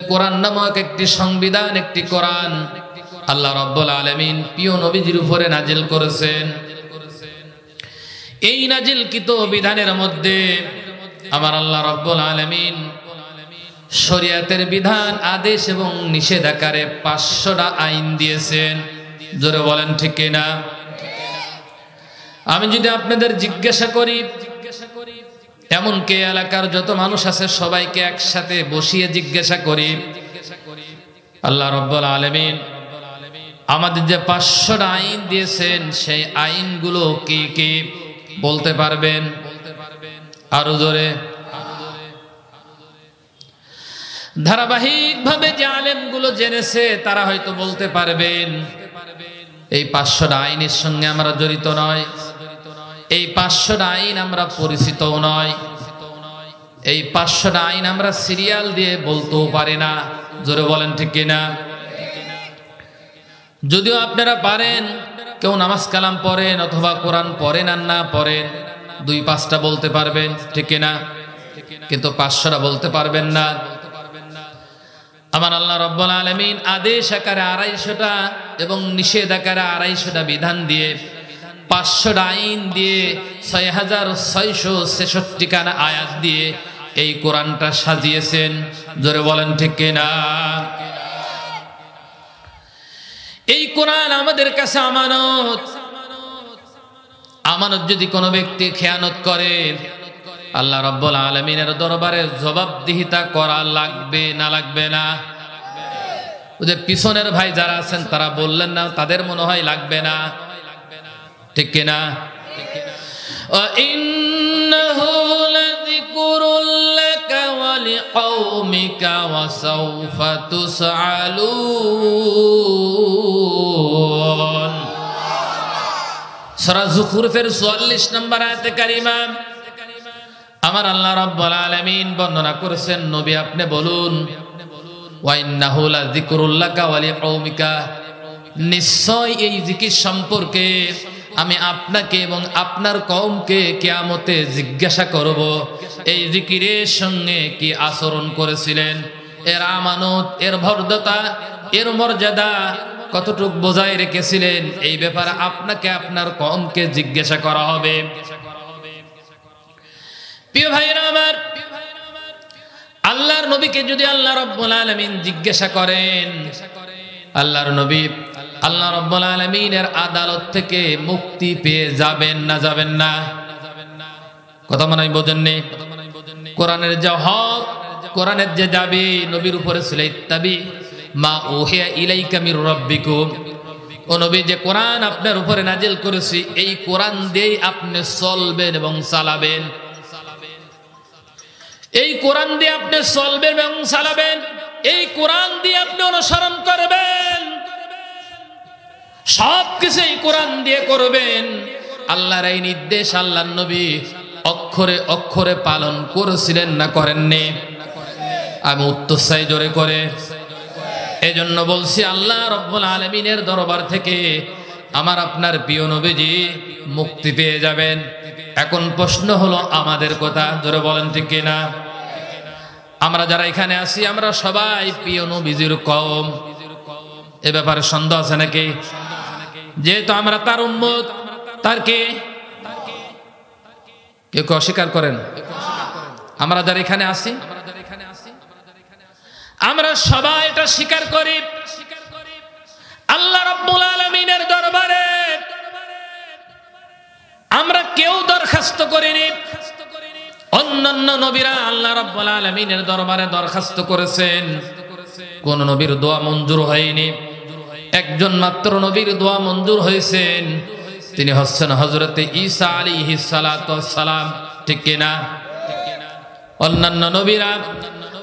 কোরআন নামক একটি সংবিধান, একটি কোরআন আল্লাহ রাব্বুল আলামিন প্রিয় নবীজির উপরে নাজিল করেছেন। এই নাজিলকৃত বিধানের মধ্যে আমার আল্লাহ রাব্বুল আলামিন শরীয়তের বিধান, আদেশ এবং নিষেধ আকারে 500টা আইন দিয়েছেন। জোরে বলেন ঠিক কিনা? আমি যদি আপনাদের জিজ্ঞাসা করি, এমনকি এলাকার যত মানুষ আছে সবাইকে একসাথে বসিয়ে জিজ্ঞাসা করি, আল্লাহ রাব্বুল আলামিন আমাদের যে 500টা আইন দিয়েছেন সেই আইনগুলো কি কি বলতে পারবেন? আরো জোরে। ধারাবাহিকভাবে যে আলেমগুলো জেনেছে তারা হয়তো বলতে পারবেন এই 500টা আইনের সঙ্গে আমরা জড়িত নয়, এই 500টা আইন আমরা পরিচিতও নয়, এই 500টা আইন আমরা সিরিয়াল দিয়ে বলতেও পারি না। জোরে বলেন ঠিক কিনা? যদিও আপনারা পারেন, কেউ নামাজ কালাম পড়েন অথবা কোরআন পড়েন আর না পড়েন, 2-5টা বলতে পারবেন, ঠিক কিনা? কিন্তু 500টা বলতে পারবেন না। আমার আল্লাহ রাব্বুল আলামিন আদেশ আকারে 250টা এবং নিষেধ আকারে 250টা বিধান দিয়ে 500টা আইন দিয়ে 6666 খানা আয়াত দিয়ে এই কোরআনটা সাজিয়েছেন। জোরে বলেন ঠিক কিনা? এই কোরআন আমাদের কাছে আমানত। আমানত যদি কোনো ব্যক্তি খেয়ানত করে, আল্লাহ রাব্বুল আলামিনের দরবারে জবাবদিহিতা করা লাগবে না লাগবে না? ওই পিছনের ভাই যারা আছেন তারা বললেন না, তাদের মনে হয় লাগবে না, ঠিক কিনা? ইন্নাহু লাযিকরুল লাকা ওয়া লিকাওমিকা ওয়া সাওফা তুসআলুন। সূরা যুখরুফের 44 নম্বর আয়াতে কারিমা আমার আল্লাহ রাব্বুল আলামিন বর্ণনা করেছেন, নবী আপনি বলুন, ওয়া ইন্নাহু লাযিকরুল লাকা ওয়া লিকাওমিকা, নিশ্চয় এই জিকির সম্পর্কে আমি আপনাকে এবং আপনার কওমকে কিয়ামতে জিজ্ঞাসা করব, এই জিকিরের সঙ্গে কি আচরণ করেছিলেন, এর আমানত, এর ভদ্রতা, এর মর্যাদা কতটুকু বজায় রেখেছিলেন, এই ব্যাপারে আপনাকে আপনার কওমকে জিজ্ঞাসা করা হবে। প্রিয় ভাইরা আমার, আল্লাহর নবীকে যদি আল্লাহ রাব্বুল আলামিন জিজ্ঞাসা করেন, আল্লাহর নবী আল্লাহ রাব্বুল আলামিনের আদালত থেকে মুক্তি পেয়ে যাবেন না যাবেন না? কথা মনে হয় বোঝেননি? কোরআনের যে হক, কোরআনের যে দাবি নবীর উপরে ছিল, ইত্তাবি মা উহিয়া ইলাইকা মির রাব্বিকুম, ও নবী যে কোরআন আপনার উপরে নাজিল করেছি এই কোরআন দিয়েই আপনি চলবেন এবং চালাবেন। এই কোরআন দিয়ে আপনি চলবেন এবং চালাবেন, এই কোরআন দিয়ে আপনি অনুসরণ করবেন, সবকিছু এই কোরআন দিয়ে করবেন। আল্লাহর এই নির্দেশ আল্লাহর নবী অক্ষরে অক্ষরে পালন করেছিলেন না করেননি? আমি উত্তর চাই জোরে করে। এজন্য বলছি আল্লাহ রাব্বুল আলামিনের দরবার থেকে আমার আপনার প্রিয় নবীজি মুক্তি পেয়ে যাবেন। এখন প্রশ্ন হলো আমাদের কথা, জোরে বলেন ঠিক কিনা? আমরা যারা এখানে আছি আমরা সবাই প্রিয় নবীজির কওম, এ ব্যাপারে সন্দেহ আছে নাকি? যেহেতু আমরা তার উম্মত, তার কে কেউ অস্বীকার করেন? আমরা যারা এখানে আছি আমরা সবাই এটা স্বীকার করি। আল্লাহ রাব্বুল আলামিনের দরবারে আমরা কেউ দরখাস্ত করিনি। অন্যান্য নবীরা আল্লাহ রাব্বুল আলামিনের দরবারে দরখাস্ত করেছেন, কোন নবীর দোয়া মঞ্জুর হয়নি। একজন মাত্র নবীর দোয়া মঞ্জুর হয়েছেন, তিনি হচ্ছেন হযরতে ঈসা আলাইহিস সালাতু ওয়াস সালাম, ঠিক কিনা? অন্যান্য নবীরা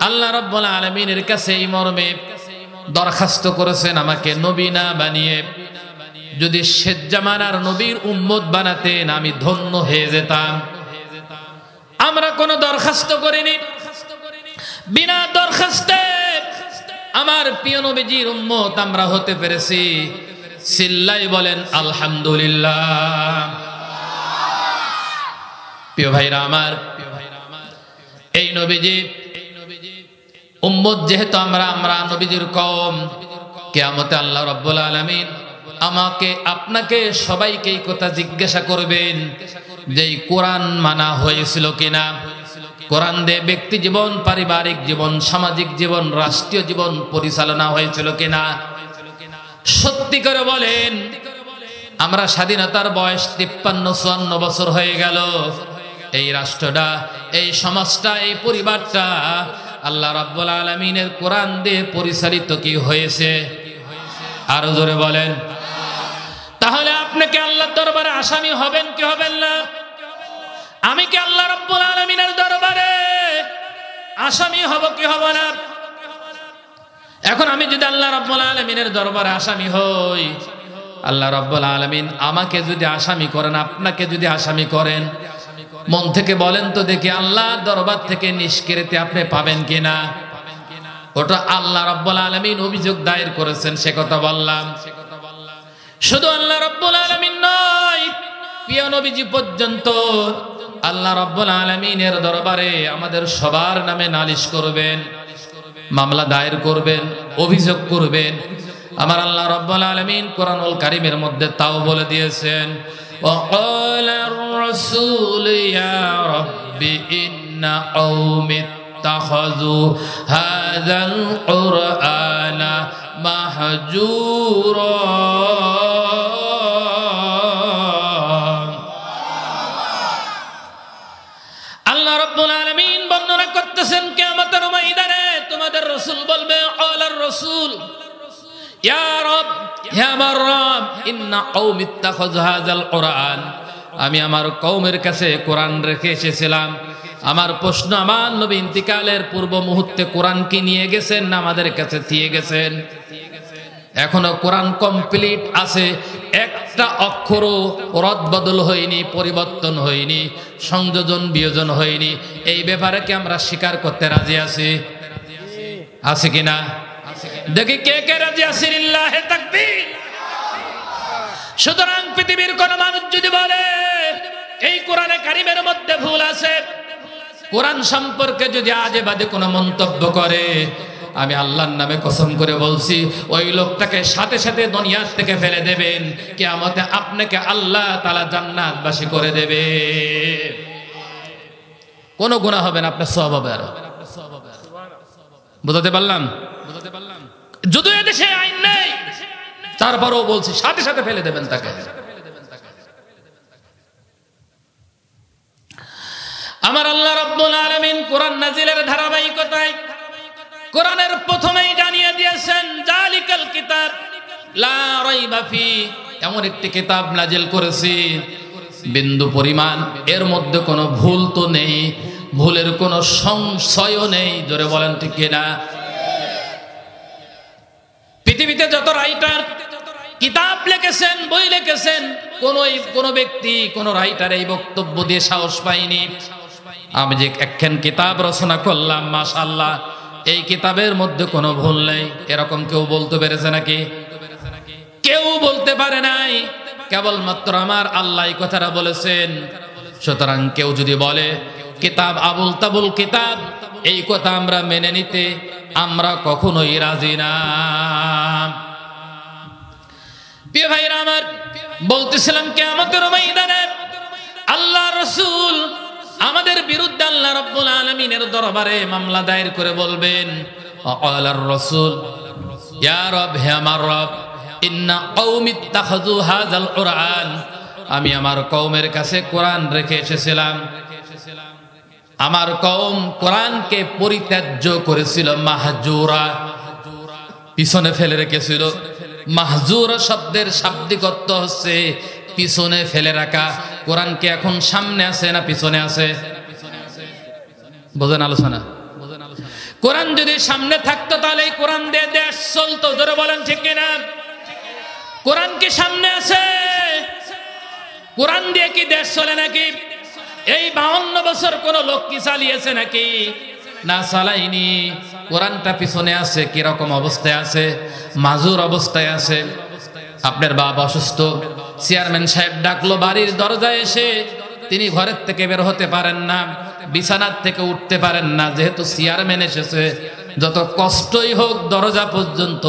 আল্লাহ রাব্বুল আলামিনের কাছে এই মর্মে দরখাস্ত করেছেন, আমাকে নবী না বানিয়ে যদি শেষ জামানার নবীর উম্মত বানাতেন আমি ধন্য হয়ে যেতাম। আমরা কোনো দরখাস্ত করিনি, বিনা দরখাস্তে আমার প্রিয় নবীজির উম্মত আমরা হতে পেরেছি। চিল্লাই বলেন আলহামদুলিল্লাহ। প্রিয় ভাইরা আমার, এই নবীজি উম্মত যেহেতু আমরা নবীজির কওম, কিয়ামতে আল্লাহ রাব্বুল আলামিন আমাকে আপনাকে সবাইকে এই কথা জিজ্ঞাসা করবেন যে কোরআন মানা হয়েছিল কিনা, কোরআন দিয়ে ব্যক্তি জীবন, পারিবারিক জীবন, সামাজিক জীবন, রাষ্ট্রীয় জীবন পরিচালনা হয়েছিল কিনা। সত্যি করে বলেন, আমরা স্বাধীনতার বয়স 53-54 বছর হয়ে গেল। এই রাষ্ট্রটা, এই সমাজটা, এই পরিবারটা আল্লাহ রাব্বুল আলামিনের কোরআন দিয়ে পরিচালিত কি হয়েছে? আরো জোরে বলেন। তাহলে আপনি কি আল্লাহর দরবারে আসামি হবেন কি হবেন না? আমি কি আল্লাহ রাব্বুল আলামিনের দরবারে আসামি হব কি হব না? এখন আমি যদি আল্লাহ রাব্বুল আলামিনের দরবারে আসামি হই, আল্লাহ রাব্বুল আলামিন আমাকে যদি আসামি করেন, আপনাকে যদি আসামি করেন, মন থেকে বলেন তো দেখি, আল্লাহর দরবার থেকে নিষ্কৃতি আপনি পাবেন কিনা? ওটা আল্লাহ রাব্বুল আলামিন অভিযোগ দায়ের করেছেন, সে কথা বললাম। শুধু আল্লাহ রাব্বুল আলামিন নয়, প্রিয় নবীজি পর্যন্ত আল্লাহ রাব্বুল আলামিনের দরবারে আমাদের সবার নামে নালিশ করবেন, মামলা দায়ের করবেন, অভিযোগ করবেন। আমার আল্লাহ রাব্বুল আলামিন কোরআনুল কারীমের মধ্যে তাও বলে দিয়েছেন, ওয়াকালার রাসূল ইয়া রাব্বি ইন্না কওমি ইত্তাখাযু হাযাল কুরআনা মাহজুরা। আল্লাহ রাব্বুল আলামিন বর্ণনা করতেছেন, কিয়ামতের ময়দানে তোমাদের রাসূল বলবে, ওয়ালার রাসূল ইয়া রব, হে আমার রব, ইন্না কওমি ইত্তাখাযু হাযাল কুরআন, আমি আমার কওমের কাছে কোরআন রেখে এসেছিলাম। আমার প্রশ্ন, আমার নবী ইন্তিকালের পূর্ব মুহূর্তে কোরআন কি নিয়ে গেছেন না আমাদের কাছে দিয়ে গেছেন? এখনো কোরআন কমপ্লিট আছে, একটা অক্ষরও রদবদল হয়নি, পরিবর্তন হয়নি, সংযোজন বিয়োজন হয়নি। এই ব্যাপারে কি আমরা স্বীকার করতে রাজি আছি? আছে কিনা দেখি, কে কে রাজি আছি? লিল্লাহি তাকবীর। সুতরাং পৃথিবীর কোন মানুষ যদি বলে এই কোরআনে কারীমের মধ্যে ভুল আছে, কোরআন সম্পর্কে যদি আজে বাজে কোনো মন্তব্য করে, আমি আল্লাহর নামে কসম করে বলছি, ওই লোকটাকে সাথে সাথে দুনিয়া থেকে ফেলে দেবেন। কিয়ামতে আপনাকে আল্লাহ তাআলা জান্নাতবাসী করে দেবে। কোনো গুনাহ হবে না, আপনার সওয়াব হবে। আর বুঝাতে পারলাম? যদিও এদেশে আইন নেই, তারপরেও বলছি সাথে সাথে ফেলে দেবেন তাকে। আমার আল্লাহ রাব্বুল আলামিন কোরআন নাজিলের ধারাবাহিকতায় কোরআনের প্রথমেই জানিয়ে দিয়েছেন, জালিকাল কিতাব লা রাইবা ফি, এমন একটি কিতাব নাজিল করেছি বিন্দু পরিমাণ এর মধ্যে কোনো ভুল তো নেই, ভুলের কোনো সংশয়ও নেই। জোরে বলেন ঠিক কিনা? পৃথিবীতে যত রাইটার কিতাব লিখেছেন, বই লিখেছেন, কোন ব্যক্তি, কোন রাইটার এই বক্তব্য দিয়ে সাহস পায়নি, আমি যে একখান কিতাব রচনা করলাম, মাশাআল্লাহ, এই কিতাবের মধ্যে কোনো ভুল নেই, এরকম কেউ বলতে পেরেছে নাকি? কেউ বলতে পারে নাই। কেবলমাত্র আমার আল্লাহ এই কথাটা বলেছেন। সুতরাং কেউ যদি বলে কিতাব আবুল তাবুল কিতাব, এই কথা আমরা মেনে নিতে আমরা কখনোই রাজি না। প্রিয় ভাইরা আমার, বলতেছিলাম কিয়ামতের ময়দানে আল্লাহ রাসূল আমাদের বিরুদ্ধে আল্লাহ রাব্বুল আলামিনের দরবারে মামলা দায়ের করে বলবেন, ওয়াকালার রাসূল ইয়া রব, হে আমার রব, ইন্না কওমি ইত্তাখাযু হাযাল কুরআন, আমি আমার কওমের কাছে কোরআন রেখে এসেছিলাম। আমার কওম কোরআনকে পরিত্যাজ্য করেছিল, মাহজুরা, পিছনে ফেলে রেখেছিল। মাহজুরা শব্দের শাব্দিক অর্থ হচ্ছে পিছনে ফেলে রাখা। কোরআনকে এখন সামনে আছে না পিছনে আছে? বোঝেন আলোচনা? কোরআন যদি সামনে থাকতো তাহলে এই কোরআন দিয়ে দেশ চলতো। জোরে বলেন ঠিক কিনা? কোরআন কি সামনে আছে? কোরআন দিয়ে কি দেশ চলে নাকি? এই 52 বছর কোন লোক কি চালিয়েছে নাকি? না, চালাইনি। কোরআনটা পিছনে আছে। কিরকম অবস্থায় আছে? মাজুর অবস্থায় আছে। আপনার বাবা অসুস্থ, চেয়ারম্যান সাহেব ডাকলো বাড়ির দরজায় এসে, তিনি ঘরের থেকে বের হতে পারেন না। বিছানার থেকে উঠতে পারেন না, যেহেতু চেয়ারম্যান এসেছে, যত কষ্টই হোক দরজা পর্যন্ত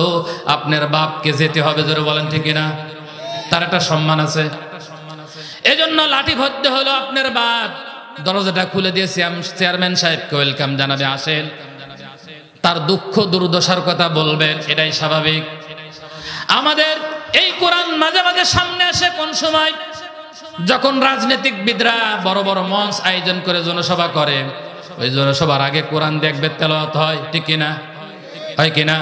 আপনার বাপকে যেতে হবে। জোরে বলেন ঠিক কিনা? তার একটা সম্মান আছে। এজন্য লাঠি ভরতে হলো আপনার বাপ, দরজাটা খুলে দিয়ে চেয়ারম্যান সাহেবকে ওয়েলকাম জানাবে, আসেন, তার দুঃখ দুর্দশার কথা বলবেন, এটাই স্বাভাবিক। আমাদের এই কোরআন মাঝে মাঝে সামনে আসে কোন সময়? যখন রাজনীতিকবিদরা বড় বড় মঞ্চ আয়োজন করে জনসভা করে, ওই জনসভার আগে কোরআন দেখবে তেলাওয়াত হয়, ঠিক কিনা? হয় কিনা?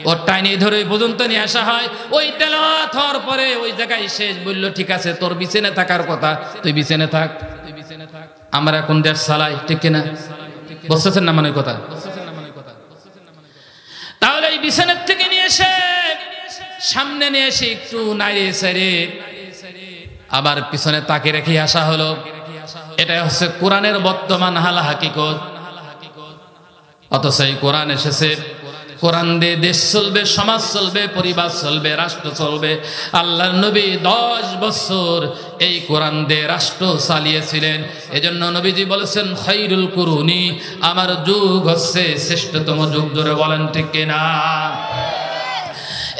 ওর টাইনি ধরে পর্যন্ত নিয়ে আসা হয়, ওই তেলাওয়াত হওয়ার পরে ওই জায়গায় শেষ, বললো ঠিক আছে তোর বিছানে থাকার কথা, তুই বিছানে থাক, আমরা এখন দেশ চালাই, ঠিক কিনা? বুঝতেছেন না মানে কথা? তাহলে এই বিছানার থেকে নিয়ে এসে সামনে নিয়ে এসে একটু নাইরে সাইরে আবার পিছনে তাকে রেখে আসা হলো। এটা হচ্ছে কোরআনের বর্তমান হাল হাকিকত। অথচ এই কোরআন এসেছে, কোরআন দিয়ে দেশ চলবে, সমাজ চলবে, পরিবার চলবে, রাষ্ট্র চলবে। আল্লাহর নবী 10 বছর এই কোরআন দিয়ে রাষ্ট্র চালিয়েছিলেন। এজন্য নবীজি বলেছেন খায়রুল কুরুনি, আমার যুগ হচ্ছে শ্রেষ্ঠতম যুগ। জোরে বলেন ঠিক কিনা?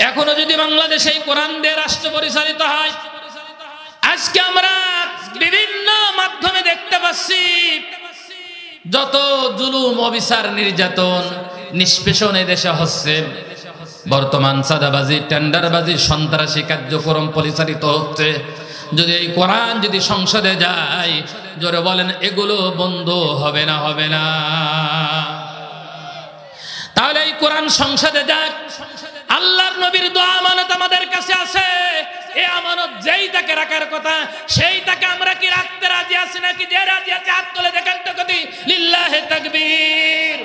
এখনো যদি বাংলাদেশে এই কোরআন দিয়ে রাষ্ট্র পরিচালিত হয়, আজকে আমরা বিভিন্ন মাধ্যমে দেখতে পাচ্ছি যত জুলুম, অবিচার, নির্যাতন, নিষ্পেষণ এই দেশে হচ্ছে। বর্তমান চাঁদাবাজি, টেন্ডারবাজি, সন্ত্রাসী কার্যক্রম পরিচালিত হচ্ছে। যদি এই কোরআন যদি সংসদে যায়, জোরে বলেন এগুলো বন্ধ হবে না? হবে না? তাহলে এই কোরআন সংসদে যাক। আল্লাহর নবীর দোয়া আমানত আমাদের কাছে আছে। এই আমানত যেই তাকে রাখার কথা, সেই তাকে আমরা কি রাখতে রাজি আছি নাকি? যে রাজি আছে হাত তুলে দেখেন তো কতি। লিল্লাহি তাকবীর।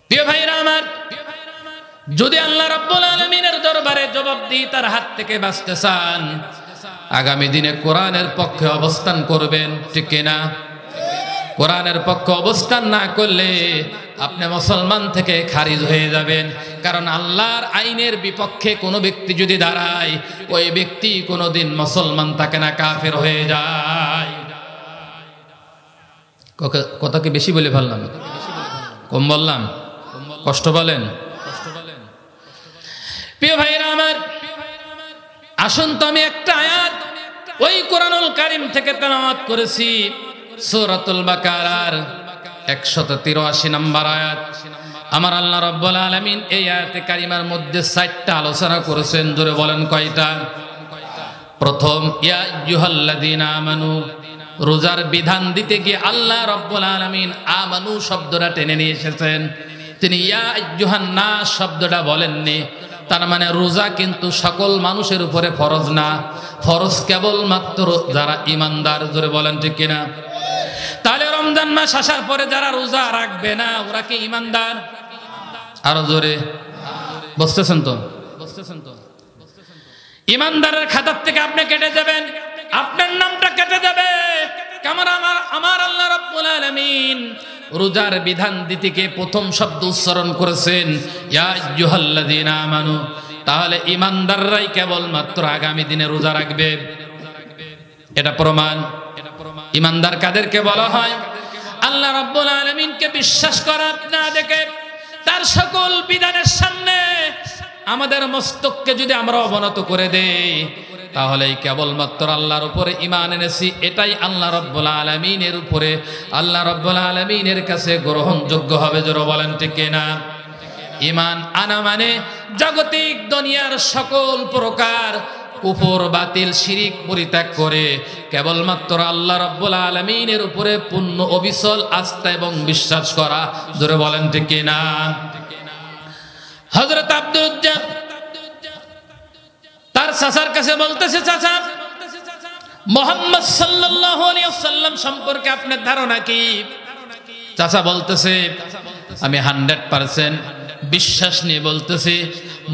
প্রিয় ভাইরা আমার, যদি আল্লাহ রাব্বুল আলামিনের দরবারে জবাবদিহিতার হাত থেকে বাঁচতে চান, আগামী দিনে কোরআনের পক্ষে অবস্থান করবেন, ঠিক কিনা? কোরআনের পক্ষে অবস্থান না করলে আপনি মুসলমান থেকে খারিজ হয়ে যাবেন। কারণ আল্লাহর আইনের বিপক্ষে কোনো ব্যক্তি যদি দাঁড়ায়, ওই ব্যক্তি কোনোদিন মুসলমান থাকে না, কাফের হয়ে যায়। কথা কি বেশি বলে ফেললাম? কম বললাম? কষ্ট বলেন? প্রিয় ভাইরা আমার, আসুন তো আমি একটা আয়াত ওই কোরআনুল কারীম থেকে তেলাওয়াত করেছি, সূরাতুল বাকারার 183 নম্বর আয়াত। আমার আল্লাহ রাব্বুল আলামিন এই আয়াতে কারিমার মধ্যে 4টা আলোচনা করেছেন। জোরে বলেন কয়টা? প্রথম, ইয়া আইয়ুহাল্লাযীনা আমানু, রোজার বিধান দিতে গিয়ে আল্লাহ রাব্বুল আলামিন আমানু শব্দটা টেনে নিয়ে এসেছেন। তিনি ইয়া আইয়ুহান নাস শব্দটা বলেননি। তার মানে রোজা কিন্তু সকল মানুষের উপরে ফরজ না, ফরজ কেবল মাত্র যারা ঈমানদার। জোরে বলেন ঠিক কিনা? তাহলে রমজান মাস আসার পরে যারা রোজা রাখবে না, ওরা কি ঈমানদার? আরো জোরে বুঝতেছেন তো? ঈমানদারের খাতার থেকে আপনি কেটে যাবেন, আপনার নামটা কেটে যাবে। আমার আল্লাহ রাব্বুল আলামিন রোজার বিধান দিতে গিয়ে প্রথম শব্দ উচ্চারণ করেছেন ইয়া আইয়ুহাল্লাযীনা আমানু। তাহলে ঈমানদাররাই কেবলমাত্র আগামী দিনে রোজা রাখবে, এটা প্রমাণ। ঈমানদার কাদেরকে বলা হয়? আল্লাহ রাব্বুল আলামিনকে বিশ্বাস করা না দেখে তার সকল বিধানের সামনে আমাদের মস্তককে যদি আমরা অবনত করে দেই, তাহলেই কেবলমাত্র আল্লাহর উপরে ঈমান এনেছি, এটাই আল্লাহ রাব্বুল আলামিনের উপরে, আল্লাহ রাব্বুল আলামিনের কাছে গ্রহণযোগ্য হবে। জোরে বলেন ঠিক কিনা? ঈমান আনা মানে জাগতিক দুনিয়ার সকল প্রকার কুফর, বাতিল, শিরিক পরিত্যাগ করে কেবলমাত্র আল্লাহ রাব্বুল আলামিনের উপরে পূর্ণ অবিচল আস্থা এবং বিশ্বাস করা। জোরে বলেন ঠিক কিনা? হযরত আব্দুল উজ্জা তার চাচার কাছে বলতেছে, চাচা, মুহাম্মদ সাল্লাল্লাহু আলাইহি ওয়াসাল্লাম সম্পর্কে আপনার ধারণা কি? চাচা বলতেছে, আমি 100% বিশ্বাস নিয়ে বলতেছি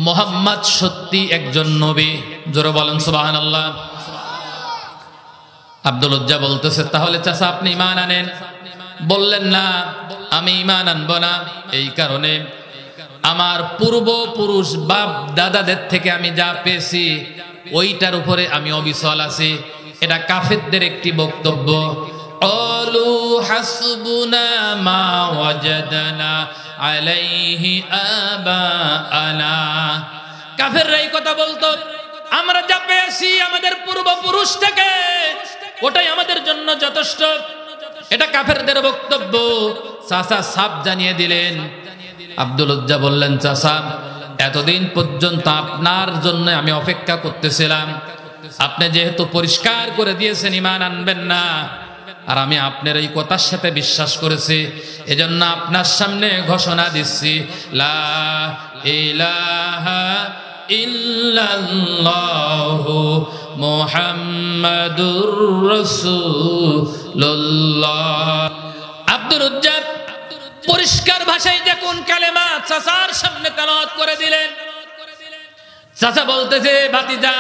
মুহাম্মদ সত্যি একজন নবী। জোরে বলেন সুবহানাল্লাহ। আব্দুল উজ্জা বলতেছে, তাহলে চাচা আপনি ঈমান আনেন? বললেন, না, আমি ঈমান আনবো না। এই কারণে আমার পূর্বপুরুষ বাপ দাদাদের থেকে আমি যা পেয়েছি ওইটার উপরে আমি অবিচল আছি। এটা কাফেরদের একটি বক্তব্য। ক্বালু হাসবুনা মা ওয়াজাদনা আলাইহি আবাআনা। কাফেররা এই কথা বলতো, আমরা যা পেয়েছি আমাদের পূর্বপুরুষ থেকে ওটাই আমাদের জন্য যথেষ্ট। এটা কাফেরদের বক্তব্য। চাচা সাফ জানিয়ে দিলেন। আব্দুল উজ্জা বললেন, চাচা এতদিন পর্যন্ত আপনার জন্য আমি অপেক্ষা করতেছিলাম, আপনি যেহেতু পরিষ্কার করে দিয়েছেন ঈমান আনবেন না, আর আমি আপনার এই কথার সাথে বিশ্বাস করেছি, এজন্য আপনার সামনে ঘোষণা দিচ্ছি, লা ইলাহা ইল্লাল্লাহু মুহাম্মাদুর রাসূলুল্লাহ। আব্দুল উজ্জা পরিষ্কার ভাষায় দেখুন কালেমা চাচার সামনে তেলাওয়াত করে দিলেন। চাচা বলতেছে, ভাতিজা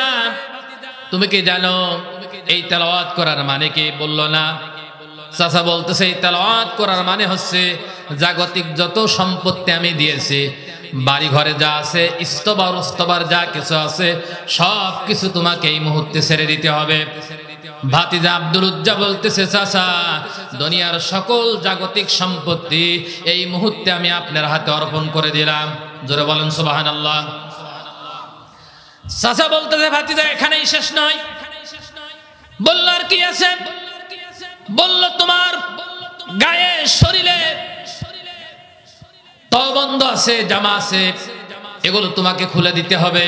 তুমি কি জানো এই তেলাওয়াত করার মানে কি? বলল না। চাচা বলতেছে, এই তেলাওয়াত করার মানে হচ্ছে জাগতিক যত সম্পত্তি আমি দিয়েছি, বাড়ি ঘরে যা আছে, ইস্তবার উস্তবার যা কিছু আছে, সব কিছু তোমাকে এই মুহূর্তে ছেড়ে দিতে হবে। ভাতিজা আব্দুল উজ্জা বলতেছে, চাচা দুনিয়ার সকল জাগতিক সম্পত্তি এই মুহূর্তে আমি আপনার হাতে অর্পণ করে দিলাম। জোরে বলেন সুবহানাল্লাহ। চাচা বলতেছে, ভাতিজা এখানেই শেষ নয়। বলল, আর কি আছে? বলল, তোমার গায়ে শরীরে তওবন্দ আছে, জামা আছে, এগুলো তোমাকে খুলে দিতে হবে।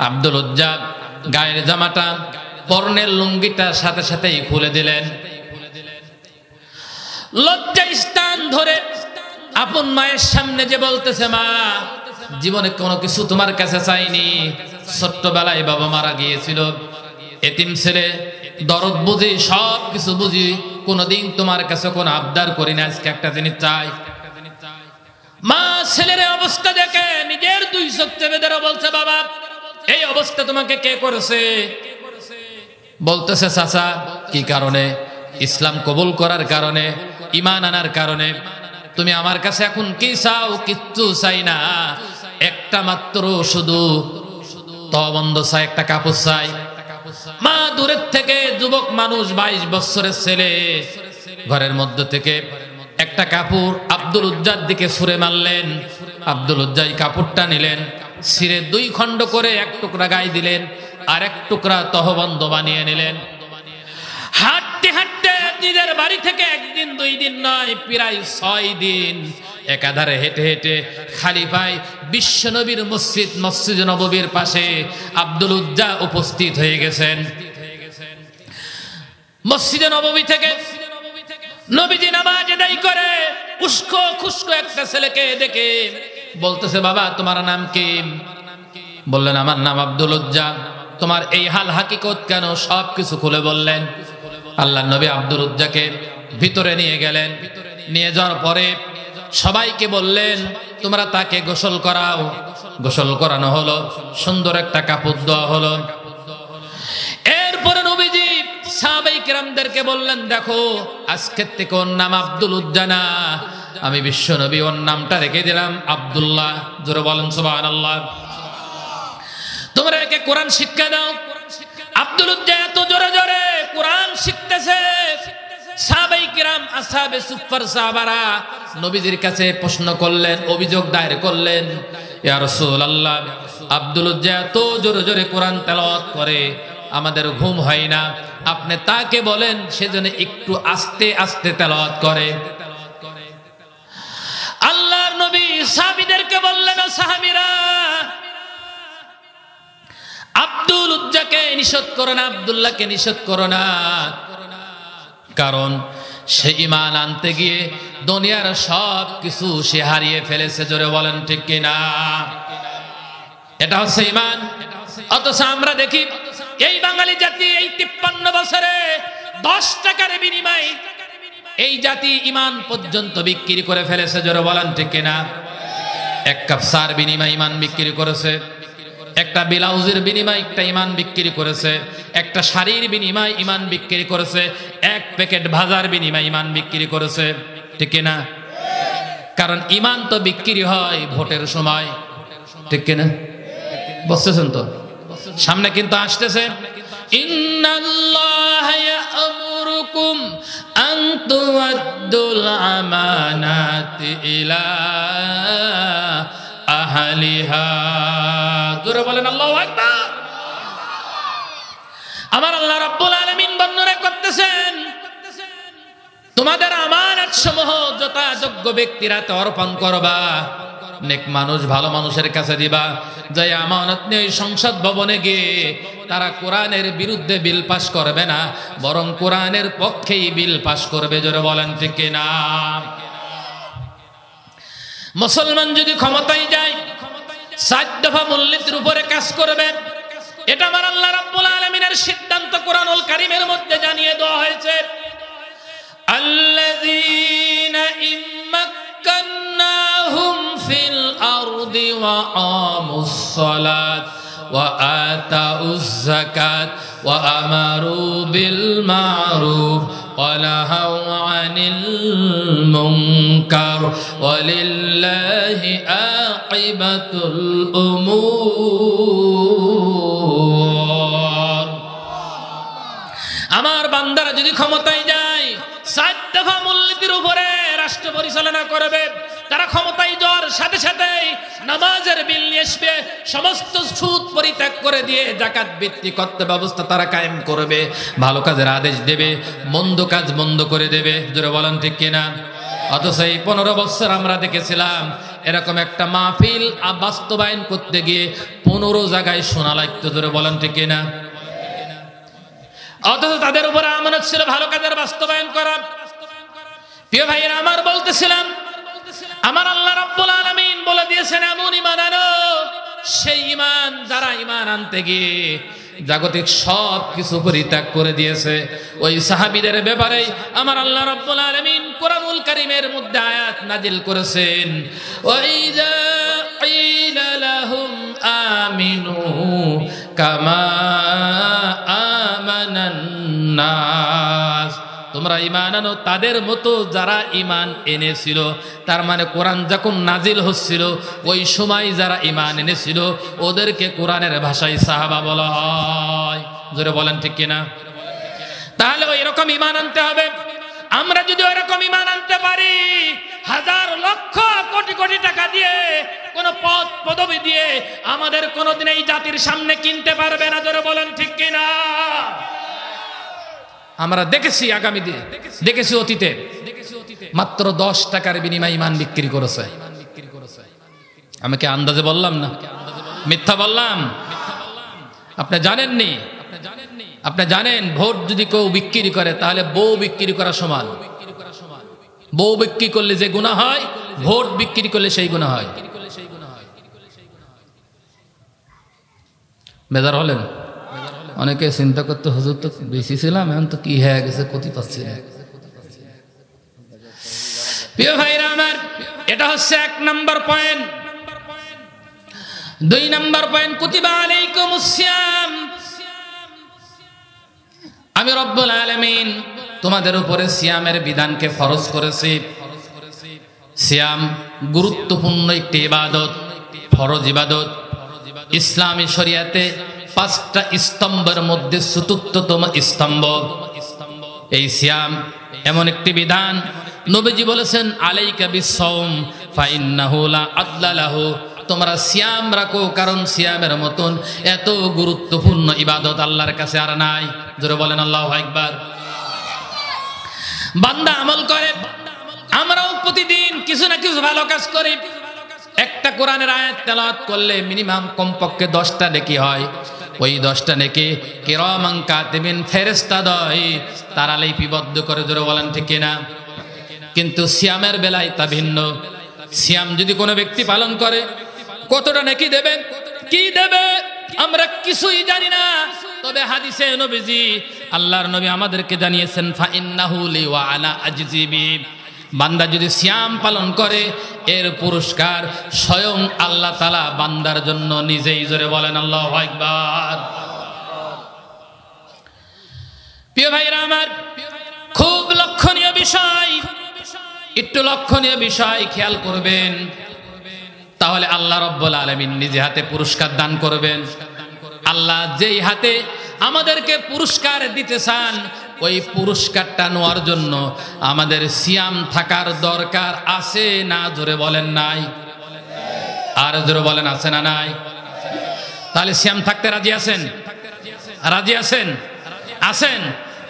আব্দুল উজ্জা গায়ের জামাটা, পরনের লুঙ্গিটা সাথে সাথেই খুলে দিলেন। লজ্জায় স্থান ধরে আপন মায়ের সামনে যে বলতেছে, মা জীবনে কোনো কিছু তোমার কাছে চাইনি, ছোট্টবেলায় বাবা মারা গিয়েছিল, এতিম ছেলে, দরদ বুঝি, সব কিছু বুঝি, কোনোদিন তোমার কাছে কোনো আবদার করি না, আজকে একটা জিনিস চাই। মা ছেলের অবস্থা দেখে নিজের দুই চোখ চেপে ধরে বলছে, বাবা এই অবস্থা তোমাকে কে করেছে? বলতেছে, চাচা কি কারণে? ইসলাম কবুল করার কারণে, ঈমান আনার কারণে। তুমি আমার কাছে এখন কি চাও? কিচ্ছু চাই না, একটা মাত্র শুধু তওবন্দ চাই, একটা কাপড় চাই। মা দূরের থেকে যুবক মানুষ, 22 বছরের ছেলে, ঘরের মধ্যে থেকে একটা কাপড় আব্দুল উজ্জার দিকে ছুঁড়ে মারলেন। আব্দুল উজ্জাই কাপড়টা নিলেন, ছিঁড়ে 2 খণ্ড করে এক টুকরা গায়ে দিলেন, আর এক টুকরা তহবন্দ বানিয়ে নিলেন। হাঁটতে হাঁটতে নিজের বাড়ি থেকে একদিন 2 দিন নয়, প্রায় 6 দিন একাধারে হেঁটে হেঁটে খালি পায়ে বিশ্ব নবীর মসজিদ, মসজিদ নববীর পাশে আব্দুল উজ্জা উপস্থিত হয়ে গেছেন। মসজিদে নববী থেকে নবীজি নামাজ আদায় করে উস্কো খুস্কো একটা ছেলেকে দেখে বলতেছে, বাবা তোমার নাম কি? বললেন, আমার নাম আব্দুল উজ্জা। তোমার এই হাল হাকিকত কেন? সব কিছু খুলে বললেন। আল্লাহর নবী আব্দুল উজ্জাকে ভিতরে নিয়ে গেলেন। নিয়ে যাওয়ার পরে সবাইকে বললেন, তোমরা তাকে গোসল করাও। গোসল করানো হলো, সুন্দর একটা কাপড় দেওয়া হলো। এরপরে নবীজি সাহাবায়ে কেরামদেরকে বললেন, দেখো আজকের থেকে ওর নাম আব্দুল উজ্জা না, আমি বিশ্ব নবী ওর নামটা রেখে দিলাম আব্দুল্লাহ। জোরে বলেন সুবহানাল্লাহ। তোমরা একে কোরআন শিক্ষা দাও। আব্দুল উজ্জা এত জোরে জোরে কোরআন শিখতেছে, সাহাবায়ে কেরাম, আসহাবে সুফফার সাহাবারা নবীজির কাছে প্রশ্ন করলেন, অভিযোগ দায়ের করলেন, ইয়া রাসূলুল্লাহ, আব্দুল উজ্জা এত জোরে জোরে কোরআন তেলাওয়াত করে, আমাদের ঘুম হয় না, আপনি তাকে বলেন সেজন্য একটু আস্তে আস্তে তেলাওয়াত করে। আল্লাহর নবী সাহাবীদেরকে বললেন, সাহাবীরা আব্দুল উজ্জাকে নিষেধ করো না, আব্দুল্লাহকে নিষেধ করো না, কারণ সে ঈমান আনতে গিয়ে দুনিয়ার সব কিছু সে হারিয়ে ফেলেছে। জোরে বলেন ঠিক কিনা? এটা হচ্ছে ঈমান। অথচ আমরা দেখি এই বাঙালি জাতি এই 53 বছরে 10 টাকার বিনিময়ে এই জাতি ঈমান পর্যন্ত বিক্রি করে ফেলেছে। জোরে বলেন ঠিক কিনা? এক কাপ চার বিনিময়ে ঈমান বিক্রি করেছে, একটা ব্লাউজের বিনিময়ে একটা ঈমান বিক্রি করেছে, একটা শাড়ির বিনিময়ে ঈমান বিক্রি করেছে, এক প্যাকেট ভাজার বিনিময়ে ঈমান বিক্রি করেছে। ঠিক কিনা? কারণ ঈমান তো বিক্রি হয় ভোটের সময়। ঠিক কিনা? বুঝতেছেন তো? সামনে কিন্তু আসতেছে ইন্নাল্লাহা ইয়া'মুরুকুম আন তু'আদ্দুল আমানাতি ইলা আহলিহা। জোরে বলেন আল্লাহু আকবার। আমার আল্লাহ রাব্বুল আলামিন বর্ণনা করতেছেন, তোমাদের আমানত সমূহ যথাযোগ্য ব্যক্তির হাতে অর্পণ করবা, নেক মানুষ ভালো মানুষের কাছে দিবা। যাই আমানত নিয়ে সংসদ ভবনে গিয়ে তারা কোরআনের বিরুদ্ধে বিল পাস করবে না, বরং কোরআনের পক্ষেই বিল পাস করবে। জোরে বলেন ঠিক কিনা? মুসলমান যদি ক্ষমতায় যায় 7 দফা মূলনীতির উপরে কাজ করবে, এটা আমার আল্লাহ রাব্বুল আলামিনের সিদ্ধান্ত কোরআনুল কারীমের মধ্যে জানিয়ে দেওয়া হয়েছে। আল্লাযীনা ইম্মাক্কান্নাহুম ফিল আরদি ওয়া আকামুস সালাত ওয়া আতাউয যাকাত ওয়া আমারু বিল মা'রুফ ওয়া নাহাউ আনিল মুনকার ওয়া লিল্লাহি আকিবাতুল উমুর। আমার বান্দারা যদি ক্ষমতায় যায় 7 দফা মূলনীতির উপরে রাষ্ট্র পরিচালনা করবে। তারা ক্ষমতায় যাওয়ার সাথে সাথে নামাজের বিল নিয়ে আসবে, সমস্ত সুদ পরিত্যাগ করে দিয়ে যাকাত ভিত্তিক অর্থ ব্যবস্থা তারা কায়েম করবে, ভালো কাজের আদেশ দেবে, মন্দ কাজ বন্ধ করে দেবে। জোরে বলেন ঠিক কিনা? অথচ এই 15 বছর আমরা দেখেছিলাম এরকম একটা মাহফিল বাস্তবায়ন করতে গিয়ে 15 জায়গায় শোনা লাগতো। জোরে বলেন ঠিক কিনা? অথচ তাদের উপর আমানত ছিল ভালো কাজের বাস্তবায়ন করা। প্রিয় ভাইরা আমার, বলতেছিলাম আমার আল্লাহ রাব্বুল আলামিন বলে দিয়েছেন এমন ঈমান আনো, সেই ঈমান যারা ঈমান আনতে গিয়ে জাগতিক সব কিছু পরিত্যাগ করে দিয়েছে। ওই সাহাবীদের ব্যাপারে আমার আল্লাহ রাব্বুল আলামিন কোরআনুল কারীমের মধ্যে আয়াত নাজিল করেছেন, ওয়াইযা ক্বিলা লাহুম আমিনু কামা আমানান নাস, তোমরা ঈমান আনো তাদের মতো যারা ঈমান এনেছিল। তার মানে কোরআন যখন নাজিল হচ্ছিল ওই সময় যারা ঈমান এনেছিল ওদেরকে কোরআনের ভাষায় সাহাবা বলা হয়। জোরে বলেন ঠিক কিনা? তাহলে ওই রকম ঈমান আনতে হবে। আমরা যদি ওই রকম ঈমান আনতে পারি, হাজার লক্ষ কোটি কোটি টাকা দিয়ে, কোন পদ পদবি দিয়ে আমাদের কোনোদিন এই জাতির সামনে কিনতে পারবে না। জোরে বলেন ঠিক কিনা? আমরা দেখেছি আগামী দিনে, দেখেছি অতীতে মাত্র 10 টাকার বিনিময়ে ঈমান বিক্রি করেছে। আমি কি আন্দাজে বললাম না? মিথ্যা বললাম? আপনি জানেননি? আপনি জানেন ভোট যদি কেউ বিক্রি করে তাহলে বউ বিক্রি করা সমান। বউ বিক্রি করলে যে গুনাহ হয়, ভোট বিক্রি করলে সেই গুনাহ হয়। বেজার হলেন? অনেকে চিন্তা করতে, হুজুর তো বেশি ছিলাম, এখন তো কি হয়ে গেছে, ক্ষতি পাচ্ছি না। প্রিয় ভাইরা আমার, এটা হচ্ছে 1 নম্বর পয়েন্ট। 2 নম্বর পয়েন্ট, কুতিবা আলাইকুমুস সিয়াম, আমি রব্বুল আলামিন তোমাদের উপরে সিয়ামের বিধানকে ফরজ করেছি। সিয়াম গুরুত্বপূর্ণ একটি ইবাদত, ফরজ ইবাদত। ইসলামী শরিয়াতে 5টা স্তম্ভের মধ্যে চতুর্থতম স্তম্ভ এই সিয়াম। এমন একটি বিধান নবীজি বলেছেন, আলাইকা বিসসাওম ফাইন্নাহু লা আদলা লাহু, তোমরা সিয়াম রাখো, কারণ সিয়ামের মতন এত গুরুত্বপূর্ণ ইবাদত আল্লাহর কাছে আর নাই। জোরে বলেন আল্লাহু আকবার। বান্দা আমল করে, আমরাও প্রতিদিন কিছু না কিছু ভালো কাজ করি। একটা কোরআনের আয়াত তেলাওয়াত করলে মিনিমাম কমপক্ষে 10টা নেকি হয়। ওই 10টা নেকি কিরামান কাতিবিন ফেরেশতা দয় তারা লিপিবদ্ধ করে। জোরে বলেন ঠিক কিনা? কিন্তু সিয়ামের বেলায় তা ভিন্ন। সিয়াম যদি কোনো ব্যক্তি পালন করে কতটা নেকি দেবে, কি দেবে আমরা কিছুই জানি না। তবে হাদিসে নবীজি, আল্লাহর নবী আমাদেরকে জানিয়েছেন, ফা ইন্নাহু লি ওয়া আনা আজজি বি, বান্দা যদি সিয়াম পালন করে এর পুরস্কার স্বয়ং আল্লাহ তাআলা বান্দার জন্য নিজেই। জোরে বলেন আল্লাহু আকবার। প্রিয় ভাইরা আমার, খুব লক্ষণীয় বিষয়, একটু লক্ষণীয় বিষয় খেয়াল করবেন, তাহলে আল্লাহ রাব্বুল আলামিন নিজে হাতে পুরস্কার দান করবেন। আল্লাহ যেই হাতে আমাদেরকে পুরস্কার দিতে চান, ওই পুরস্কারটা নেওয়ার জন্য আমাদের সিয়াম থাকার দরকার আছে না? জোরে বলেন নাই? আর জোরে বলেন আছে না নাই? তাহলে সিয়াম থাকতে রাজি আছেন? রাজি আছেন? আছেন?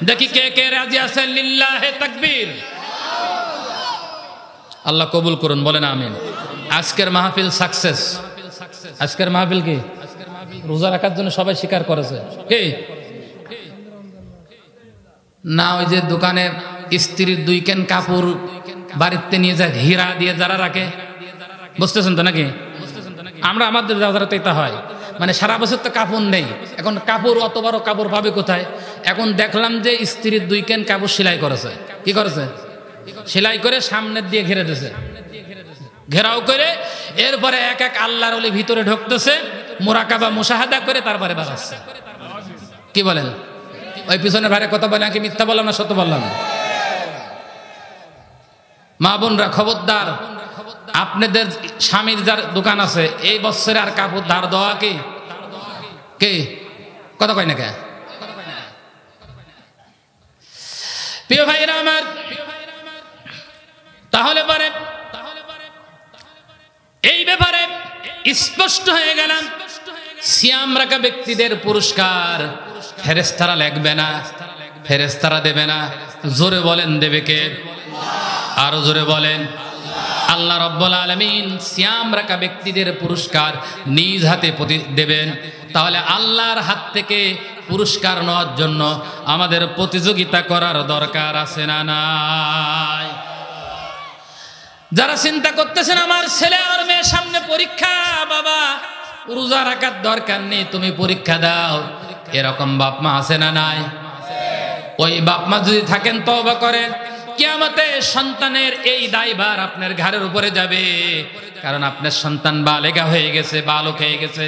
দেখি কে কে রাজি আছেন। লিল্লাহে তাকবীর। আল্লাহ কবুল করুন, বলেন আমিন। আজকের মাহফিল সাকসেস। আজকের মাহফিল কি? রোজা রাখার জন্য সবাই স্বীকার করেছে কি না? ওই যে দোকানে স্ত্রীর 2 কেন কাপড় বাড়িতে নিয়ে যায় হীরা দিয়ে যারা রাখে, বুঝতেছেন তো নাকি? আমরা আমাদের যারা তো এটা হয়, মানে সারা বছর তো কাপড় নেই, এখন কাপড় অত বড় কাপড় পাবে কোথায়? এখন দেখলাম যে স্ত্রীর 2 কেন কাপড় সেলাই করেছে। কি করেছে? সেলাই করে সামনের দিয়ে ঘিরে দিয়েছে, ঘেরাও করে এরপরে এক এক আল্লাহর ওলি ভিতরে ঢুকতেছে, মুরাকাবা মুশাহাদা করে তারপরে বাড়াচ্ছে। কি বলেন? ওই পিছনের ভাইরে কথা বলে নাকি মিথ্যা বললাম না সত্য বললাম? মা বোনরা খবরদার, আপনাদের স্বামীর যার দোকান আছে এই বছরে আর কাপড় ধার দেওয়া কি কে কথা কয় না কে? প্রিয় ভাইরা আমার, তাহলে পরে এই ব্যাপারে স্পষ্ট হয়ে গেলাম, সিয়াম রাখা ব্যক্তিদের পুরস্কার ফেরেশতারা লিখবে না, ফেরেশতারা দেবে না। জোরে বলেন দেবে কে? আরো জোরে বলেন। আল্লাহ রাব্বুল আলামিন সিয়াম রাখা ব্যক্তিদের পুরস্কার নিজ হাতে দেবেন। তাহলে আল্লাহর হাত থেকে পুরস্কার নেওয়ার জন্য আমাদের প্রতিযোগিতা করার দরকার আছে না নাই? যারা চিন্তা করতেছেন আমার ছেলে আর মেয়ের সামনে পরীক্ষা, বাবা রোজা রাখার দরকার নেই, তুমি পরীক্ষা দাও, এরকম বাপ মা আছে না নাই? ওই বাপ মা যদি থাকেন তওবা করেন, কিয়ামতে সন্তানের এই দায়ভার আপনার ঘাড়ের উপরে যাবে, কারণ আপনার সন্তান বালেগা হয়ে গেছে, বালক হয়ে গেছে,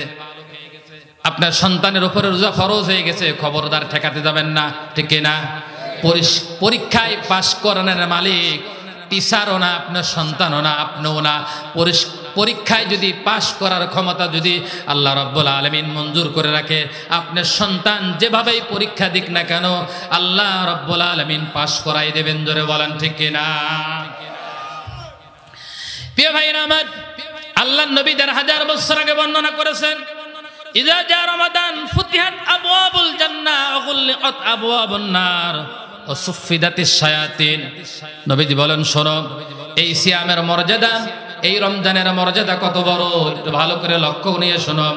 আপনার সন্তানের উপরে রোজা ফরজ হয়ে গেছে। খবরদার ঠেকাতে যাবেন না, ঠিক না? পরীক্ষায় পাশ করানোর মালিক টিচারও না, আপনার সন্তানও না, আপনিও না। পরীক্ষায় যদি পাশ করার ক্ষমতা যদি আল্লাহ রাব্বুল আলামিন মঞ্জুর করে রাখে, আপনার সন্তান যেভাবেই পরীক্ষা দিক না কেন আল্লাহ রাব্বুল আলামিন পাশ করাই দেবেন। জোরে বলেন ঠিক কিনা? প্রিয় ভাইরা আমার, আল্লাহর নবী 1000 বছর আগে বর্ণনা করেছেন, ইযা জা রমাদান ফুতিহাত আবওয়াবুল জান্নাহ ওয়া গুল্লিকাত আবওয়াবুন নার ওয়া সুফিদাতিশ শায়াতিন। নবীজি বলেন, শোনো, এই সিয়ামের মর্যাদা, এই রমজানের মর্যাদা কত বড়, একটু ভালো করে লক্ষ্য নিয়ে শোনো।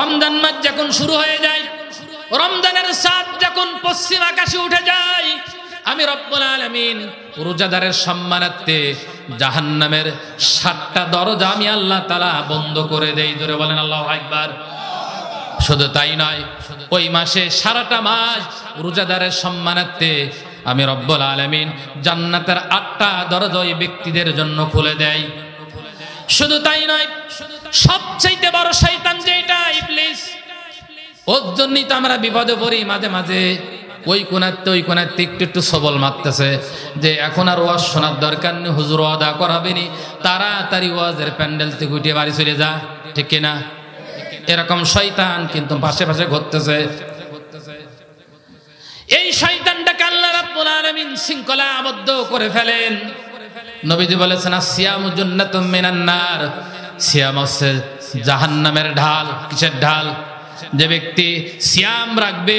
রমজান মাস যখন শুরু হয়ে যায়, রমজানের চাঁদ যখন পশ্চিম আকাশে উঠে যায়, আমি রব্বুল আলামিন রোজাদারের সম্মানার্থে জাহান্নামের 7টা দরজা আমি আল্লাহ তাআলা বন্ধ করে দেই। জোরে বলেন আল্লাহু আকবার। শুধু তাই নয়, ওই মাসে সারাটা মাস রোজাদারের সম্মানার্থে আমি রব্বুল আলামিন জান্নাতের 8টা দরজা ওই ব্যক্তিদের জন্য খুলে দেয়। শুধু তাই নয়, সবচাইতে বড় শয়তান যেটা ইবলিস, ওর জন্যই তো আমরা বিপদে পড়ি মাঝে মাঝে। ওই কোনাতে একটু সবল মারতেছে যে এখন আর ওয়াজ শোনার দরকার নেই, হুজুর আদা করাবেনি, তাড়াতাড়ি ওয়াজের প্যান্ডেল থেকে উঠে বাড়ি চলে যা, ঠিক কিনা? এরকম শয়তান কিন্তু পাশে পাশে ঘুরতেছে। এই শয়তানটাকে আল্লাহ রাব্বুল আলামিন শৃঙ্খলা আবদ্ধ করে ফেলেন। নবীজি বলেছেন, সিয়ামু জান্নাতুম মিনান নার, সিয়াম হচ্ছে জাহান্নামের ঢাল। কিসের ঢাল? যে ব্যক্তি সিয়াম রাখবে,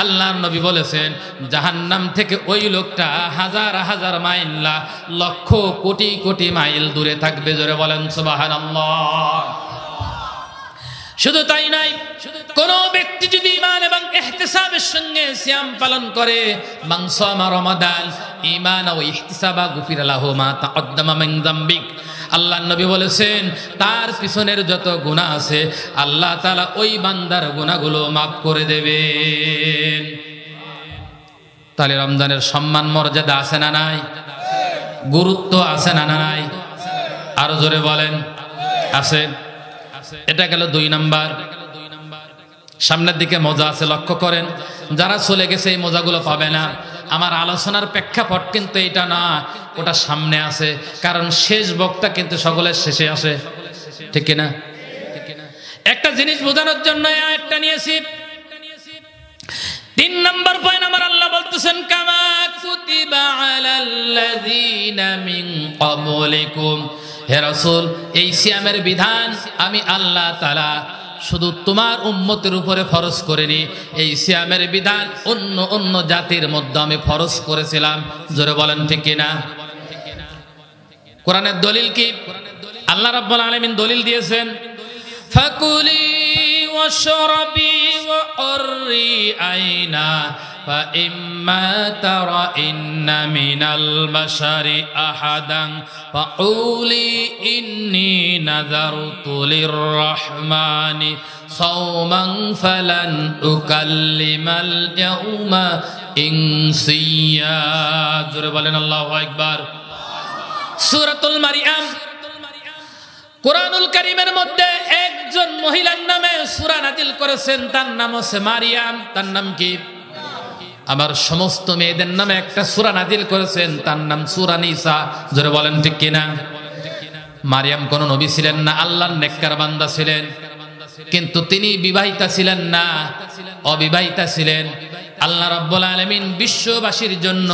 আল্লাহর নবী বলেছেন জাহান্নাম থেকে ওই লোকটা হাজার হাজার মাইল না, লক্ষ কোটি কোটি মাইল দূরে থাকবে। জোরে বলেন সুবহানাল্লাহ। শুধু তাই নয়, কোন ব্যক্তি যদি ঈমান এবং ইহতিসাবের সঙ্গে সিয়াম পালন করে, মান সামা রমাদান ঈমানাও ওয়া ইহতিসাবা গুফিরা লাহু মা তাকদ্দামা মিন যামবিক। আল্লাহর নবী বলেছেন তার পিছনের যত গুনাহ আছে আল্লাহ তাআলা ওই বান্দার গুনাহগুলো maaf করে দেবেন। তাহলে রমজানের সম্মান মর্যাদা আছে না নাই? গুরুত্ব আছে না নাই? আরো জোরে বলেন আছে। এটা গেল 2 নাম্বার। সামনের দিকে মজা আছে, লক্ষ্য করেন। যারা চলে গেছে এই মজাগুলো পাবে না। আমার আলোচনার প্রেক্ষাপট কিন্তু এটা না, ওটা সামনে আছে, কারণ শেষ বক্তা কিন্তু সকলের শেষে আসে, ঠিক না? একটা জিনিস বোঝানোর জন্য এই আয়াতটা নিয়েছি। তিন নম্বর পয়েন্ট আমার আল্লাহ বলতেছেন কামা কুতিবা আলাল্লাযীনা মিন ক্বাবলিকুম, হে রাসূল এই সিয়ামের বিধান আমি আল্লাহ তাআলা শুধু তোমার উম্মতের উপরে ফরজ করিনি, এই সিয়ামের বিধান অন্য অন্য জাতির মধ্যে আমি ফরজ করেছিলাম। জোরে বলেন ঠিক কিনা? কোরআনের দলিল কি? আল্লাহ রাব্বুল আলামিন দলিল দিয়েছেন, ফাকুলি ওয়াশরাবি ওয়াররি আইনা ফাইম্মা তারাইন্না মিনাল বাশারি আহাদান ফাকুলি ইন্নী নাযারতু লিররহমানি সাওমান ফালান উকাল্লিমাল ইয়াউমা ইনসিয়া। জোরে বলেন আল্লাহু আকবার। সূরাতুল মারিয়াম, কোরআনুল কারীমের মধ্যে একজন মহিলার নামে সূরা নাযিল করেছেন, তার নাম হচ্ছে মারিয়াম। তার নাম কি? আমার সমস্ত মেয়েদের নামে একটা সূরা নাযিল করেছেন, তার নাম সূরা নিসা। জোরে বলেন ঠিক কিনা? মারিয়াম কোন নবী ছিলেন না, আল্লাহর নেককার বান্দা ছিলেন, কিন্তু তিনি বিবাহিতা ছিলেন না, অবিবাহিতা ছিলেন। আল্লাহ রাব্বুল আলামিন বিশ্ববাসীর জন্য,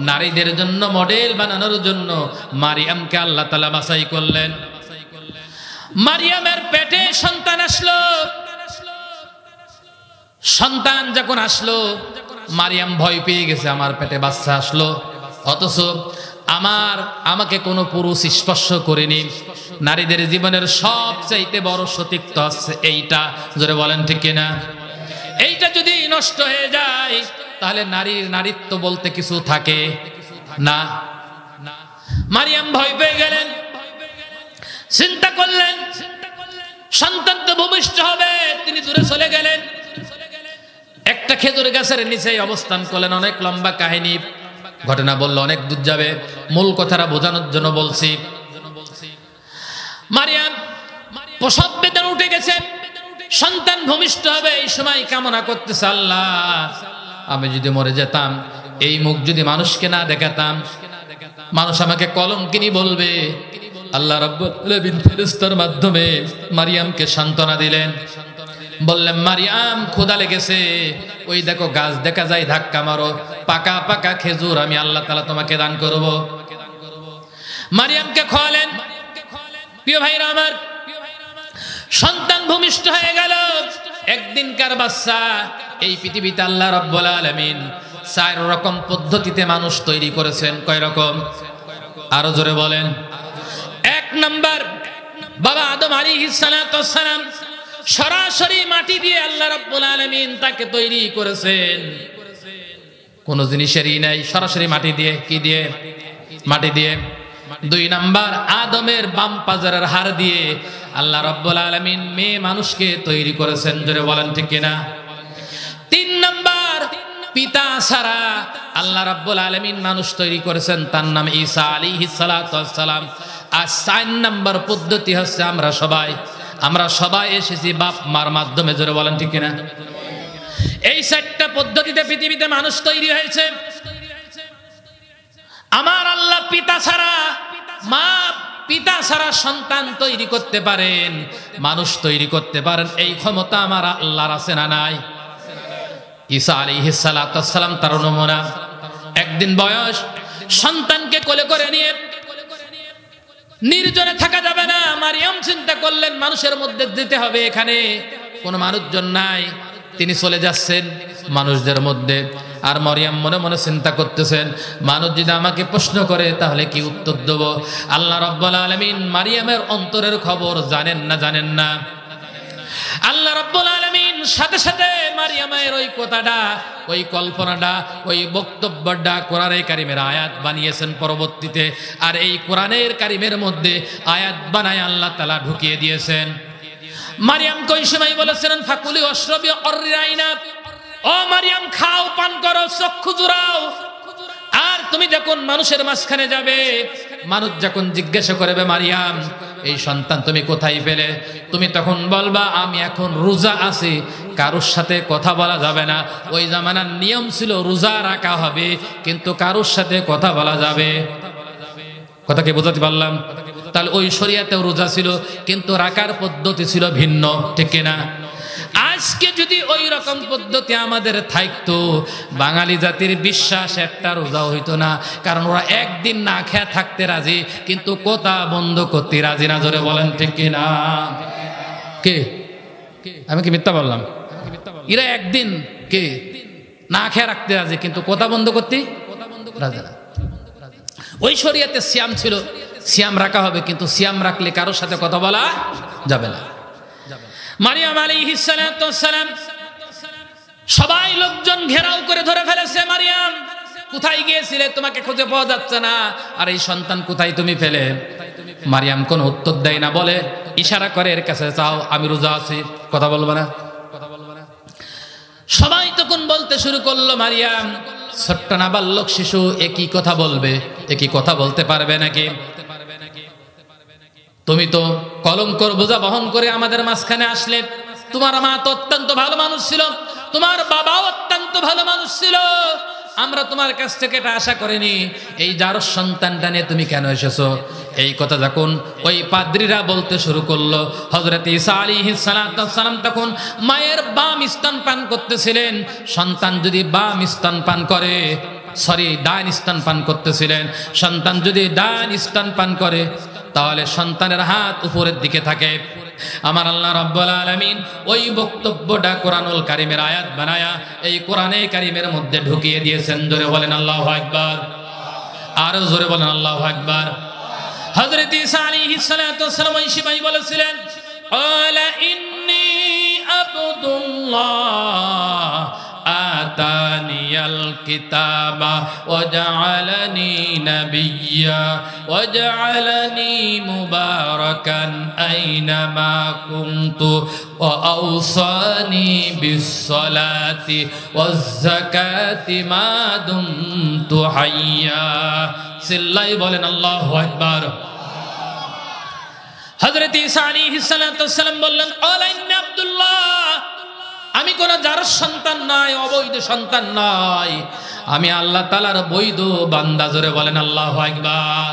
নারীদের জন্য মডেল বানানোর জন্য মারিয়ামকে আল্লাহ তাআলা বাছাই করলেন। মারিয়ামের পেটে সন্তান আসলো। সন্তান যখন আসলো মারিয়াম ভয় পেয়ে গেছে, আমার পেটে বাচ্চা আসলো, অথচ আমাকে কোনো পুরুষ স্পর্শ করেনি। নারীদের জীবনের সবচাইতে বড় সতীত্ব হচ্ছে এইটা। জোরে বলেন ঠিক কিনা? এইটা যদি নষ্ট হয়ে যায় তাহলে নারীর নারীত্ব বলতে কিছু থাকে না। মারিয়াম ভয় পেয়ে গেলেন, চিন্তা করলেন সন্তান তো ভূমিষ্ঠ হবে, তিনি দূরে চলে গেলেন। একটা খেজুর গাছের নিচে অবস্থান করলেন। অনেক লম্বা কাহিনী, ঘটনা বললে অনেক দূর যাবে, মূল কথাটা বোঝানোর জন্য বলছি। মারিয়াম প্রসব বেদনা উঠে গেছে, সন্তান ভূমিষ্ঠ হবে, এই সময় কামনা করতেছে, আল্লাহ আমি যদি মরে যেতাম, এই মুখ যদি মানুষকে না দেখাতাম, মানুষ আমাকে কলঙ্কিনী বলবে। আল্লাহ রাব্বুল আলামিন ফেরেশতার মাধ্যমে মারিয়ামকে সান্ত্বনা দিলেন, বললেন মারিয়াম ক্ষুধা লেগেছে, ওই দেখো গাছ দেখা যায়, ধাক্কা মারো, পাকা পাকা খেজুর আমি আল্লাহ তাআলা তোমাকে দান করব। মারিয়ামকে খাওয়ালেন। প্রিয় ভাইরা আমার, সন্তান ভূমিষ্ঠ হয়ে গেল, একদিনকার বাচ্চা। এই পৃথিবীতে আল্লাহ রাব্বুল আলামিন 4 রকম পদ্ধতিতে মানুষ তৈরি করেছেন। কয় রকম? আরো জোরে বলেন। 1 নাম্বার, বাবা আদম আলাইহিস সালাতু ওয়াস সালাম সরাসরি মাটি দিয়ে আল্লাহ রাব্বুল আলামিন তাকে তৈরি করেছেন, কোন জিনিসেরই নাই, সরাসরি মাটি দিয়ে। কি দিয়ে? মাটি দিয়ে। 2 নাম্বার, আদমের বাম পাজরের হাড় দিয়ে আল্লাহ রাব্বুল আলামিন মেয়ে মানুষকে তৈরি করেছেন। জোরে বলেন ঠিক কিনা? 3 নাম্বার, পিতা ছাড়া আল্লাহ রাব্বুল আলামিন মানুষ তৈরি করেছেন, তার নাম ঈসা আলাইহিস সালাতু ওয়াস সালাম। আর 4 নাম্বার পদ্ধতি হচ্ছে আমরা সবাই এসেছি বাপ মার মাধ্যমে। জোরে বলেন ঠিক কিনা? এই 4টা পদ্ধতিতে পৃথিবীতে মানুষ তৈরি হয়েছে। আমার আল্লাহ পিতা ছাড়া সন্তান তৈরি করতে পারেন, মানুষ তৈরি করতে পারেন, এই ক্ষমতা আমার আল্লাহর আছে না নাই? ঈসা আলাইহিস সালাতু ওয়াস সালাম তার নমুনা। একদিন বয়স, সন্তানকে কোলে করে নিয়ে নির্জনে থাকা যাবে না। মারিয়াম চিন্তা করলেন মানুষের মধ্যে যেতে হবে, এখানে কোনো মানুষজন নাই, তিনি চলে যাচ্ছেন মানুষদের মধ্যে। আর মারিয়াম মনে মনে চিন্তা করতেছেন, মানুষ যদি আমাকে প্রশ্ন করে তাহলে কি উত্তর দেব? আল্লাহ রাব্বুল আলামিন মারিয়ামের অন্তরের খবর জানেন না? আল্লাহ রাব্বুল আলামিন সাথে সাথে মারিয়ামের ওই কথাটা, ওই কল্পনাটা, ওই বক্তব্যটা কোরআনে কারিমের আয়াত বানিয়েছেন পরবর্তীতে। আর এই কোরআনের কারিমের মধ্যে আয়াত বানায় আল্লাহ তাআলা ঢুকিয়ে দিয়েছেন। মারিয়াম কোন সময় বলেছিলেন ফাকুলি ওয়াশরাবি আররাইনা, ও মারিয়াম খাও, পান করো, চক্ষু জুড়াও। আর তুমি যখন মানুষের মাঝখানে যাবে, মানুষ যখন জিজ্ঞাসা করবে মারিয়াম এই সন্তান তুমি কোথায় পেলে, তুমি তখন বলবা আমি এখন রোজা আছি, কারোর সাথে কথা বলা যাবে না। ওই জামানার নিয়ম ছিল রোজা রাখা হবে, কিন্তু কারোর সাথে কথা বলা যাবে। কথা কি বোঝাতে পারলাম? তাহলে ওই শরিয়াতেও রোজা ছিল, কিন্তু রাখার পদ্ধতি ছিল ভিন্ন, ঠিক কিনা? আজ আজকে যদি ওই রকম পদ্ধতি আমাদের থাকতো, বাঙালি জাতির বিশ্বাস একটা রোজা হইতো না, কারণ ওরা একদিন না খেয়ে থাকতে রাজি, কিন্তু কথা বন্ধ করতে রাজি না। জোরে বলেন ঠিক কিনা? কে? আমি কি মিথ্যা বললাম? এরা একদিন কে না খেয়ে রাখতে রাজি, কিন্তু কথা বন্ধ করতে রাজি না। ওই শরিয়াতে সিয়াম ছিল, সিয়াম রাখা হবে, কিন্তু সিয়াম রাখলে কারোর সাথে কথা বলা যাবে না। মারিয়াম আলাইহিস সালাম সবাই লোকজন ঘেরাও করে ধরে ফেলেছে, মারিয়াম কোথায় গিয়েছিলে, তোমাকে খুঁজে পাওয়া যাচ্ছে না, আর এই সন্তান কোথায় তুমি পেলে? মারিয়াম কোনো উত্তর দেয় না, বলে ইশারা করে এর কাছে চাও, আমি রোজা আছি, কথা বলবো না। সবাই তখন বলতে শুরু করলো, মারিয়াম ছোট্ট নাবালক শিশু, একই কথা বলবে, একই কথা বলতে পারবে নাকি? তুমি তো কলঙ্কর বোঝা বহন করে আমাদের মাঝখানে আসলে। তোমার মা তো অত্যন্ত ভালো মানুষ ছিল, তোমার বাবাও অত্যন্ত ভালো মানুষ ছিল, আমরা তোমার কাছ থেকে এটা আশা করিনি। এই যার সন্তানটা নিয়ে তুমি কেন এসেছো? এই কথা যখন ওই পাদ্রীরা বলতে শুরু করলো, হযরত ঈসা আলাইহিস সালাম তখন মায়ের বাম স্তন পান করতেছিলেন। সন্তান যদি বাম স্তন পান করে, ডান স্তন পান করতেছিলেন, সন্তান যদি ডান স্তন পান করে তাহলে সন্তানের হাত উপরের দিকে থাকে। আমার আল্লাহ রাব্বুল আলামিন ওই বক্তব্যটা কোরআনুল কারীমের আয়াত বানায়া এই কোরআনে কারীমের মধ্যে ঢুকিয়ে দিয়েছেন। জোরে বলেন আল্লাহু আকবার, আরো জোরে বলেন আল্লাহু আকবার। হযরত ঈসা আলাইহিস সালাম ওই সময় বলেছিলেন, আলা ইন্নী আবদুল্লাহ আতানিয়াল কিতাবা ওয়া জাআলানি নাবিয়্যা ওয়া জাআলানি মুবারাকান আইনামা কুনতু ওয়া আওসানি বিস-সালাতি ওয়াজ-যাকাতি মা দুমতু হাইয়্যা। সিল্লাই বলেন আল্লাহু আকবার। হযরত ঈসা আলাইহিস সালাম বললেন, আলা ইন্নী আবদুল্লাহ, আমি কোন যার সন্তান নয়, অবৈধ সন্তান নয়, আমি আল্লাহ তাআলার বৈধ বান্দা। জোরে বলেন আল্লাহু আকবার।